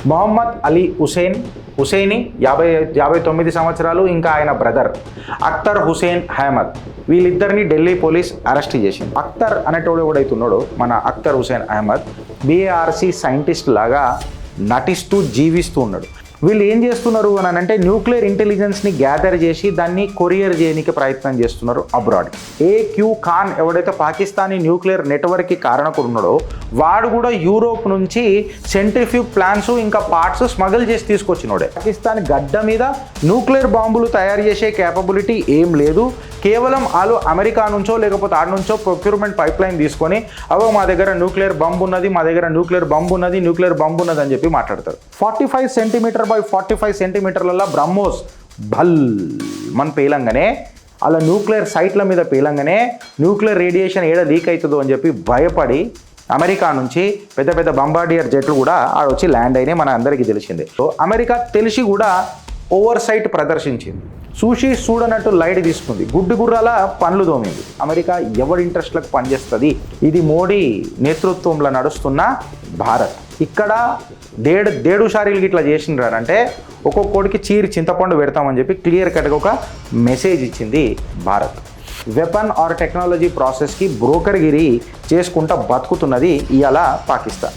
మొహమ్మద్ అలీ హుసేని 59 సంవత్సరాలు, ఇంకా ఆయన బ్రదర్ అఖ్తర్ హుసేన్ అహ్మద్, వీళ్ళిద్దరిని ఢిల్లీ పోలీస్ అరెస్ట్ చేసింది. అఖ్తర్ అనేటోడు ఎవడైతే ఉన్నాడో మన అఖ్తర్ హుసేన్ అహ్మద్ బీఏఆర్సీ సైంటిస్ట్ లాగా నటిస్తూ జీవిస్తూ ఉన్నాడు. వీళ్ళు ఏం చేస్తున్నారు అని అంటే న్యూక్లియర్ ఇంటెలిజెన్స్ని గ్యాదర్ చేసి దాన్ని కొరియర్ చేయడానికి ప్రయత్నం చేస్తున్నారు అబ్రాడ్. ఏక్యూ ఖాన్ ఎవడైతే పాకిస్తానీ న్యూక్లియర్ నెట్వర్క్కి కారణకుడు ఉన్నాడో వాడు కూడా యూరోప్ నుంచి సెంట్రిఫ్యూగ్ ప్లాన్స్ ఇంకా పార్ట్స్ స్మగుల్ చేసి తీసుకొచ్చినోడే. పాకిస్తాన్ గడ్డ మీద న్యూక్లియర్ బాంబులు తయారు చేసే కేపబిలిటీ ఏం లేదు. కేవలం వాళ్ళు అమెరికా నుంచో లేకపోతే ఆడ నుంచో ప్రొక్యూర్మెంట్ పైప్ లైన్ తీసుకొని మా దగ్గర న్యూక్లియర్ బంబ్ ఉన్నది, మా దగ్గర న్యూక్లియర్ బంబ్ ఉన్నది అని చెప్పి మాట్లాడతారు. 45 సెంటీమీటర్ బై 45 సెంటీమీటర్ల బ్రహ్మోస్ భల్ మన పేలంగానే అలా న్యూక్లియర్ సైట్ల మీద పేలంగానే న్యూక్లియర్ రేడియేషన్ ఏడ లీక్ అవుతుందో అని చెప్పి భయపడి అమెరికా నుంచి పెద్ద పెద్ద బంబార్డియర్ జెట్లు కూడా ఆడొచ్చి ల్యాండ్ అయినాయి, మన అందరికీ తెలిసిందే. సో అమెరికా తెలిసి కూడా ఓవర్ సైట్ ప్రదర్శించింది, చూడనట్టు లైట్ తీసుకుంది, గుడ్డి గుర్రాల పనులు దోమింది. అమెరికా ఎవరి ఇంట్రెస్ట్లకు పనిచేస్తుంది? ఇది మోడీ నేతృత్వంలో నడుస్తున్న భారత్. ఇక్కడ దేడు షారీలు ఇట్లా చేసిండ్రంటే ఒక్కొక్కడికి చింతపండు పెడతామని చెప్పి క్లియర్ కట్గా ఒక మెసేజ్ ఇచ్చింది భారత్. వెపన్ ఆర్ టెక్నాలజీ ప్రాసెస్కి బ్రోకర్గిరి చేసుకుంటా బతుకుతున్నది ఇవాళ పాకిస్తాన్.